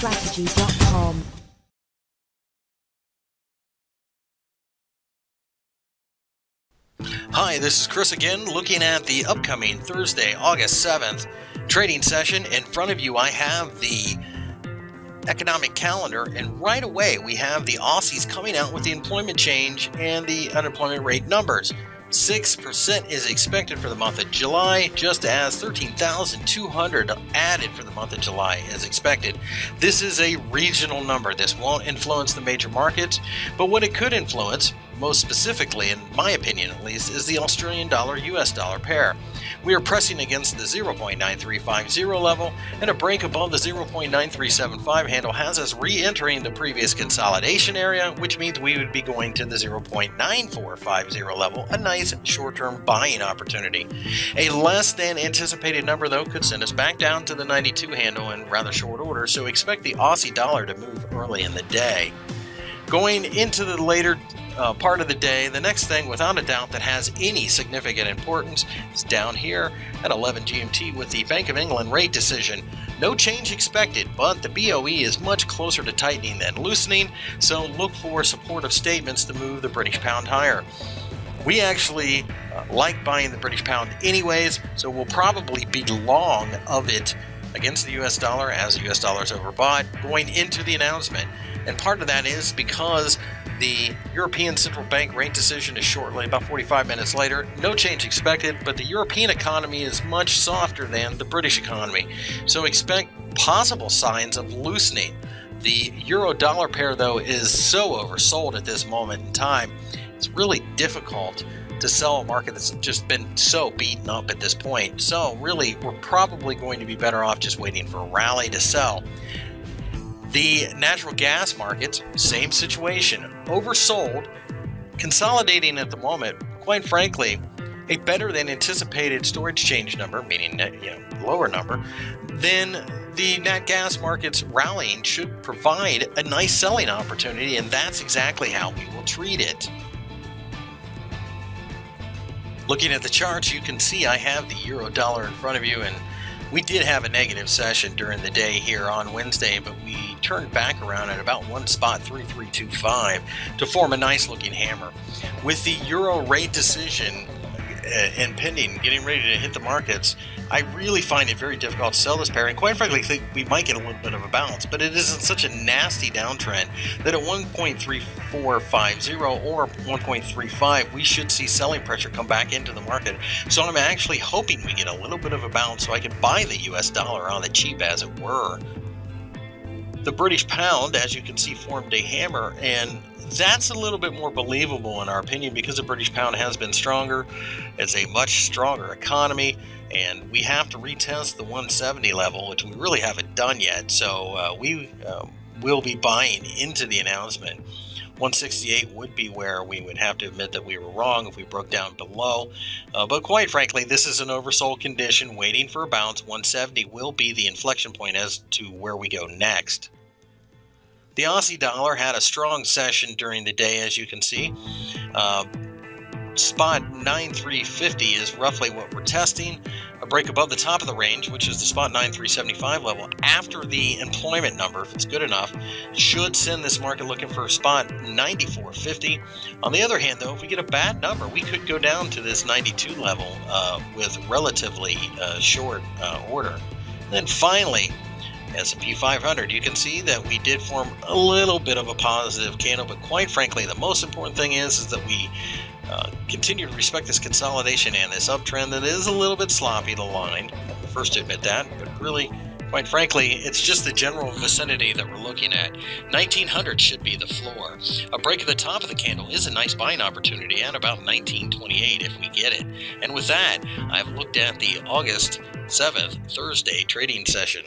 BoEstrategy.com. Hi, this is Chris again, looking at the upcoming Thursday, August 7th trading session. In front of you, I have the economic calendar, and right away we have the Aussies coming out with the employment change and the unemployment rate numbers. 6% is expected for the month of July, just as 13,200 added for the month of July as expected. This is a regional number. This won't influence the major markets, but what it could influence, most specifically, in my opinion at least, is the Australian dollar-US dollar pair. We are pressing against the 0.9350 level, and a break above the 0.9375 handle has us re-entering the previous consolidation area, which means we would be going to the 0.9450 level, a nice short-term buying opportunity. A less than anticipated number, though, could send us back down to the 92 handle in rather short order, so expect the Aussie dollar to move early in the day. Going into the later part of the day, the next thing without a doubt that has any significant importance is down here at 11 GMT with the Bank of England rate decision. No change expected, but the BoE is much closer to tightening than loosening, so look for supportive statements to move the British pound higher. We actually like buying the British pound anyways, so we'll probably be long of it against the US dollar as the US dollar is overbought going into the announcement. And part of that is because the European Central Bank rate decision is shortly, about 45 minutes later. No change expected, but the European economy is much softer than the British economy, so expect possible signs of loosening. The euro-dollar pair, though, is so oversold at this moment in time, it's really difficult to sell a market that's just been so beaten up at this point. So really, we're probably going to be better off just waiting for a rally to sell. The natural gas markets, same situation, oversold, consolidating at the moment. Quite frankly, a better than anticipated storage change number, meaning lower number, then the nat gas markets rallying should provide a nice selling opportunity, and that's exactly how we will treat it. Looking at the charts, you can see I have the euro dollar in front of you, and we did have a negative session during the day here on Wednesday, but we turned back around at about 1.3325 to form a nice looking hammer. With the euro rate decision impending, getting ready to hit the markets, I really find it very difficult to sell this pair, and quite frankly think we might get a little bit of a bounce, but it is in such a nasty downtrend that at 1.3450 or 1.35 we should see selling pressure come back into the market. So I'm actually hoping we get a little bit of a bounce so I can buy the US dollar on the cheap, as it were. The British pound, as you can see, formed a hammer, and that's a little bit more believable in our opinion because the British pound has been stronger. It's a much stronger economy, and we have to retest the 170 level, which we really haven't done yet. So we will be buying into the announcement. 168 would be where we would have to admit that we were wrong if we broke down below. But quite frankly, this is an oversold condition waiting for a bounce. 170 will be the inflection point as to where we go next. The Aussie dollar had a strong session during the day, as you can see. Spot 9350 is roughly what we're testing. A break above the top of the range, which is the spot 9375 level, after the employment number, if it's good enough, should send this market looking for spot 9450. On the other hand, though, if we get a bad number, we could go down to this 92 level with relatively short order. And then finally, S&P 500, you can see that we did form a little bit of a positive candle, but quite frankly, the most important thing is that we continue to respect this consolidation and this uptrend that is a little bit sloppy, the line. I'm the first to admit that, but really, quite frankly, it's just the general vicinity that we're looking at. 1900 should be the floor. A break at the top of the candle is a nice buying opportunity at about 1928 if we get it. And with that, I've looked at the August 7th, Thursday trading session.